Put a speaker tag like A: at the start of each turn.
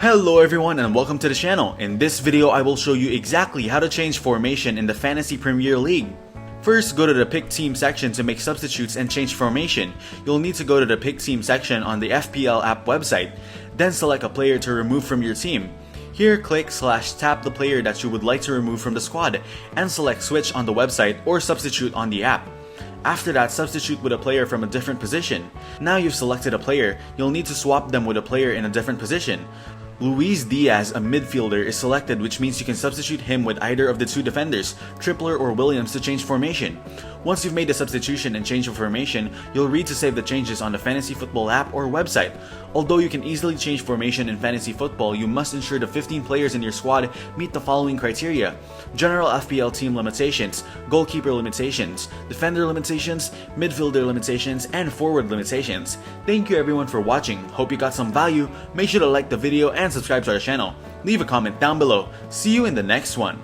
A: Hello everyone and welcome to the channel. In this video I will show you exactly how to change formation in the Fantasy Premier League. First, go to the Pick Team section to make substitutes and change formation. You'll need to go to the Pick Team section on the FPL app website. Then select a player to remove from your team. Here, click/tap the player that you would like to remove from the squad and select switch on the website or substitute on the app. After that, substitute with a player from a different position. Now you've selected a player, you'll need to swap them with a player in a different position. Luis Diaz, a midfielder, is selected, which means you can substitute him with either of the two defenders, Tripler or Williams, to change formation. Once you've made the substitution and change of formation, you'll read to save the changes on the Fantasy Football app or website. Although you can easily change formation in Fantasy Football, you must ensure the 15 players in your squad meet the following criteria: general FPL team limitations, goalkeeper limitations, defender limitations, midfielder limitations, and forward limitations. Thank you everyone for watching. Hope you got some value. Make sure to like the video and subscribe to our channel. Leave a comment down below. See you in the next one.